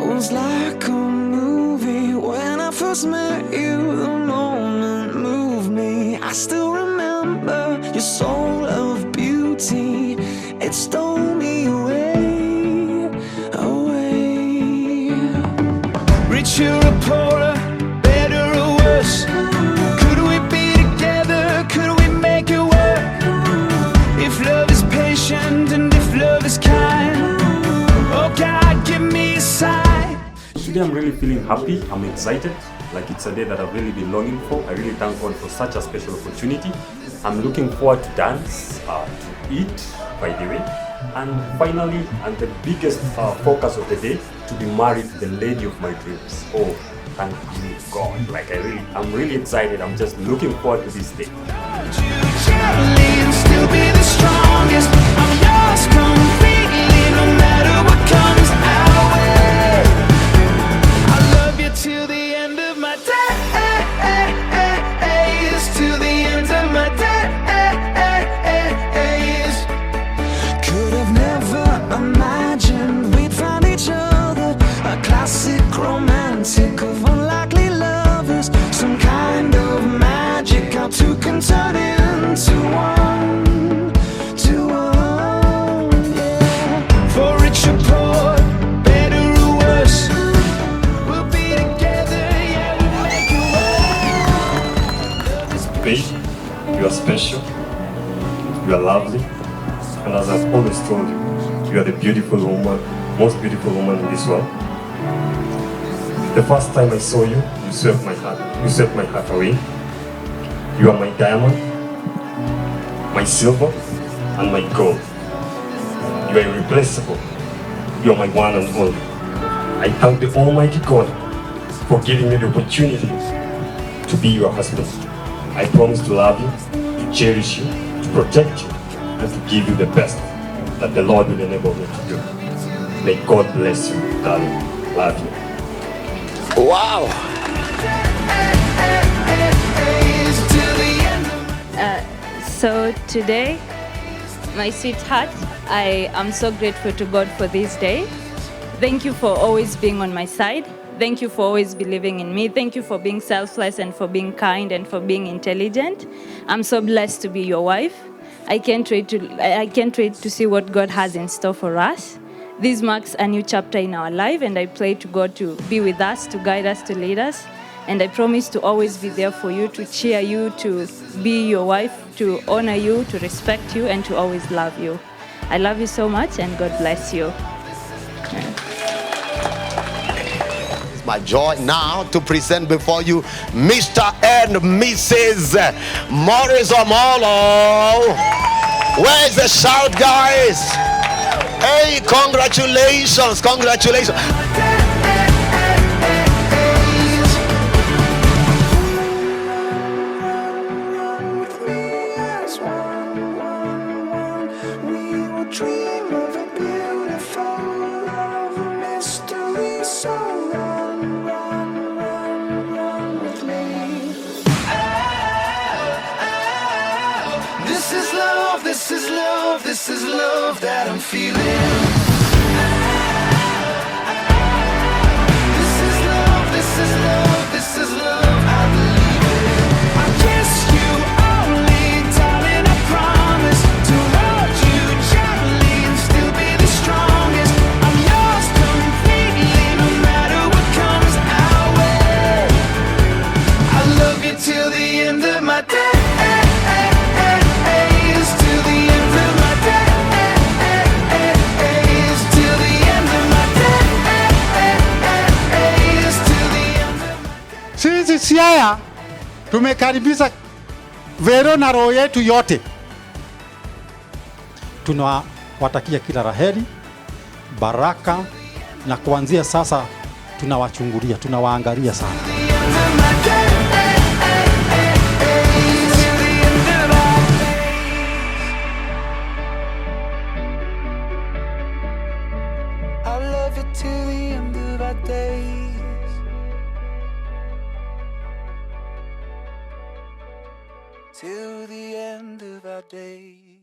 was like a movie when I first met you. The moment moved me. I still remember your soul of beauty. It stole me away, away. Richer or poorer, better or worse, could we be together? Could we make it work? If love is patient and if love is kind, oh God, give me a sign. Today I'm really feeling happy, I'm excited, like it's a day that I've really been longing for. I really thank God for such a special opportunity. I'm looking forward to dance, to eat, by the way, and finally, and the biggest focus of the day, to be married to the lady of my dreams. Oh, thank you God, like I'm really excited. I'm just looking forward to this day. Still be the strongest. I'm yours completely, no matter what comes our way. I love you till the end of my days, till the end of my days. Could have never imagined we'd find each other, a classic romantic of unlikely lovers, some kind of magic how two can turn into one, yeah. For rich or poor, better or worse, we'll be together, yeah, we'll make it work. Babe, you are special, you are lovely, and as I've always told you, you are the beautiful woman, most beautiful woman in this world. The first time I saw you, you swept my heart away. You are my diamond, my silver, and my gold. You are irreplaceable. You are my one and only. I thank the Almighty God for giving me the opportunity to be your husband. I promise to love you, to cherish you, to protect you, and to give you the best that the Lord will enable me to do. May God bless you, darling. Love you. Wow! So today, my sweetheart, I am so grateful to God for this day. Thank you for always being on my side. Thank you for always believing in me. Thank you for being selfless and for being kind and for being intelligent. I'm so blessed to be your wife. I can't wait to see what God has in store for us. This marks a new chapter in our life, and I pray to God to be with us, to guide us, to lead us. And I promise to always be there for you, to cheer you, to be your wife, to honor you, to respect you, and to always love you. I love you so much, and God bless you. It's my joy now to present before you Mr. and Mrs. Morris Omolo. Where's the shout, guys? Hey, congratulations, congratulations. Dream of a beautiful love, a mystery, so run, run, run, run with me. This is love, this is love, this is love that I'm feeling. This is love, this is love, this is love, I believe it. I kiss you only, darling, I promise to hold you gently and still be the strongest. I'm yours completely, no matter what comes our way. I love you till the end of my days, till the end of my days, till the end of my days, till the end of my days. Sisi Siaya tumekaribisha Vero na roho yetu yote. Tunawatakia kila laheri, baraka, na kuanzia sasa tunawachungulia, tunawaangalia sana. I love you till the end of our days. Till the end of our days.